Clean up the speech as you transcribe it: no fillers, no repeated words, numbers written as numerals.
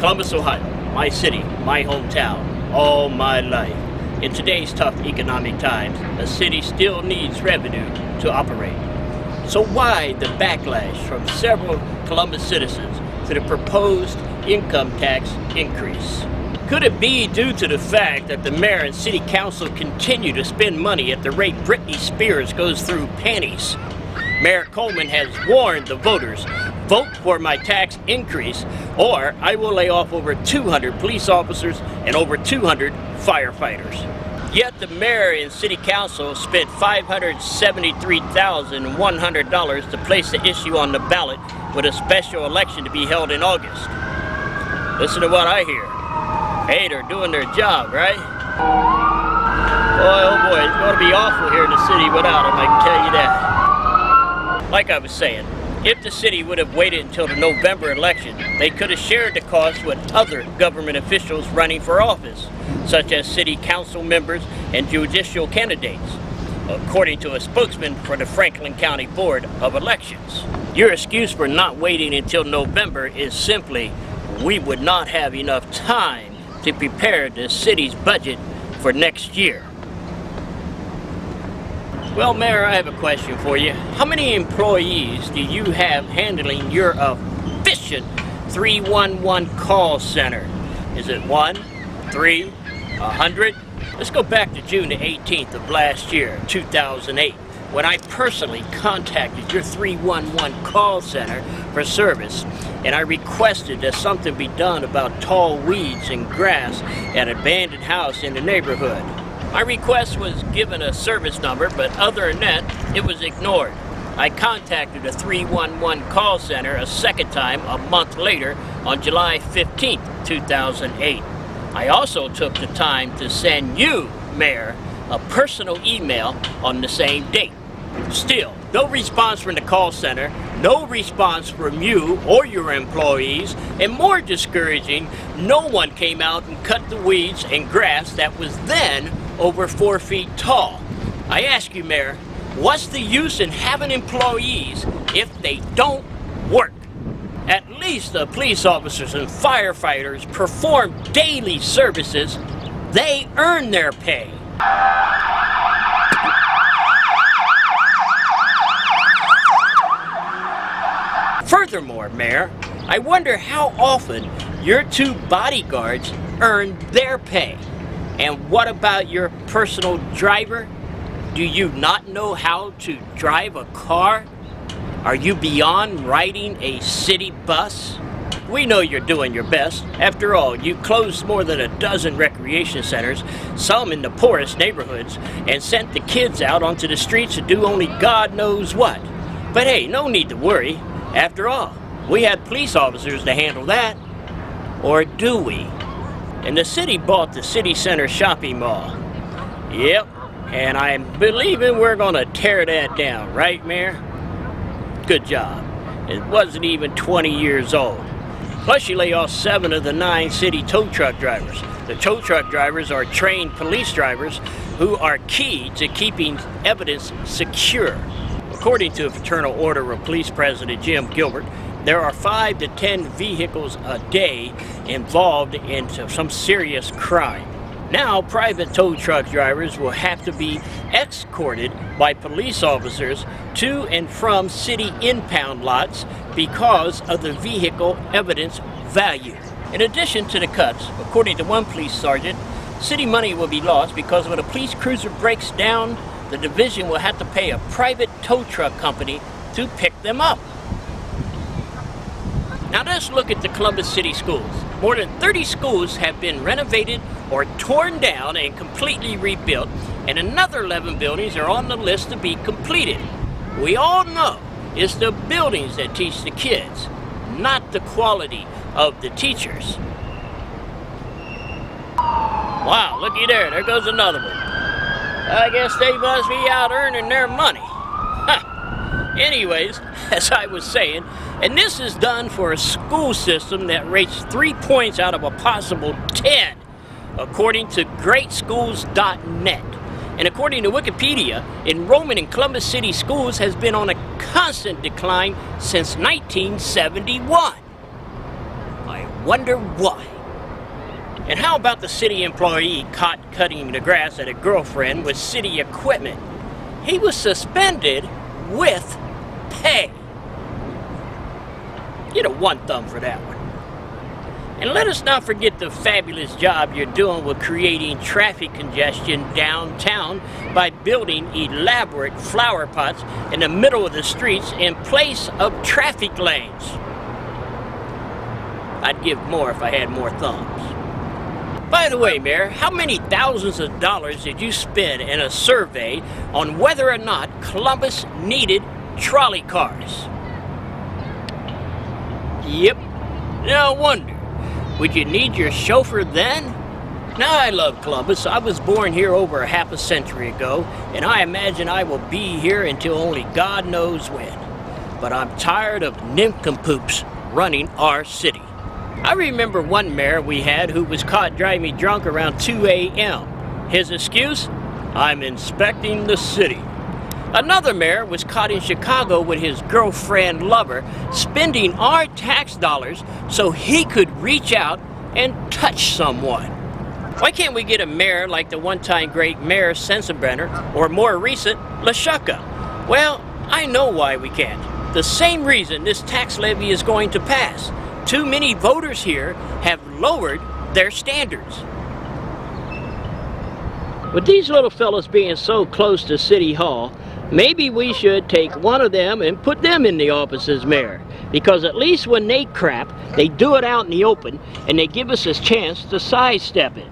Columbus, Ohio, my city, my hometown, all my life. In today's tough economic times, a city still needs revenue to operate. So why the backlash from several Columbus citizens to the proposed income tax increase? Could it be due to the fact that the mayor and city council continue to spend money at the rate Britney Spears goes through panties? Mayor Coleman has warned the voters, vote for my tax increase or I will lay off over 200 police officers and over 200 firefighters. Yet the mayor and city council spent $573,100 to place the issue on the ballot with a special election to be held in August. Listen to what I hear. Hey, they're doing their job, right? Boy, oh boy, it's going to be awful here in the city without them, I can tell you that. Like I was saying, if the city would have waited until the November election, they could have shared the cost with other government officials running for office, such as city council members and judicial candidates, according to a spokesman for the Franklin County Board of Elections. Your excuse for not waiting until November is simply, we would not have enough time to prepare the city's budget for next year. Well, Mayor, I have a question for you. How many employees do you have handling your efficient 311 call center? Is it 1, 3, 100? Let's go back to June the 18th of last year, 2008, when I personally contacted your 311 call center for service, and I requested that something be done about tall weeds and grass at an abandoned house in the neighborhood. My request was given a service number, but other than that, it was ignored. I contacted the 311 call center a second time a month later on July 15th, 2008. I also took the time to send you, Mayor, a personal email on the same date. Still, no response from the call center, no response from you or your employees, and more discouraging, no one came out and cut the weeds and grass that was then over 4 feet tall. I ask you, Mayor, what's the use in having employees if they don't work? At least the police officers and firefighters perform daily services. They earn their pay. Furthermore, Mayor, I wonder how often your 2 bodyguards earn their pay. And what about your personal driver? Do you not know how to drive a car? Are you beyond riding a city bus? We know you're doing your best. After all, you closed more than a dozen recreation centers, some in the poorest neighborhoods, and sent the kids out onto the streets to do only God knows what. But hey, no need to worry. After all, we had police officers to handle that. Or do we? And the city bought the city center shopping mall. Yep, and I'm believing we're gonna tear that down, right, Mayor? Good job. It wasn't even 20 years old. Plus you lay off 7 of the 9 city tow truck drivers. The tow truck drivers are trained police drivers who are key to keeping evidence secure. According to a fraternal order of Police President Jim Gilbert, there are 5 to 10 vehicles a day involved in some serious crime. Now, private tow truck drivers will have to be escorted by police officers to and from city impound lots because of the vehicle evidence value. In addition to the cuts, according to one police sergeant, city money will be lost because when a police cruiser breaks down, the division will have to pay a private tow truck company to pick them up. Now let's look at the Columbus City schools. More than 30 schools have been renovated or torn down and completely rebuilt, and another 11 buildings are on the list to be completed. We all know it's the buildings that teach the kids, not the quality of the teachers. Wow, looky there, there goes another one. I guess they must be out earning their money. Anyways, as I was saying, and this is done for a school system that rates 3 points out of a possible 10, according to greatschools.net. And according to Wikipedia, enrollment in Columbus City schools has been on a constant decline since 1971. My Wonder why. And how about the city employee caught cutting the grass at a girlfriend with city equipment? He was suspended with pay. Get a one thumb for that one. And let us not forget the fabulous job you're doing with creating traffic congestion downtown by building elaborate flower pots in the middle of the streets in place of traffic lanes. I'd give more if I had more thumbs. By the way, Mayor, how many thousands of dollars did you spend in a survey on whether or not Columbus needed trolley cars? Yep, no wonder. Would you need your chauffeur then? Now, I love Columbus. I was born here over half a century ago, and I imagine I will be here until only God knows when. But I'm tired of nincompoops running our city. I remember one mayor we had who was caught driving drunk around 2 a.m. His excuse? I'm inspecting the city. Another mayor was caught in Chicago with his girlfriend lover spending our tax dollars so he could reach out and touch someone. Why can't we get a mayor like the one-time great Mayor Sensenbrenner or more recent LaShaka? Well, I know why we can't. The same reason this tax levy is going to pass. Too many voters here have lowered their standards. With these little fellas being so close to City Hall, maybe we should take one of them and put them in the office as mayor. Because at least when they crap, they do it out in the open and they give us a chance to sidestep it.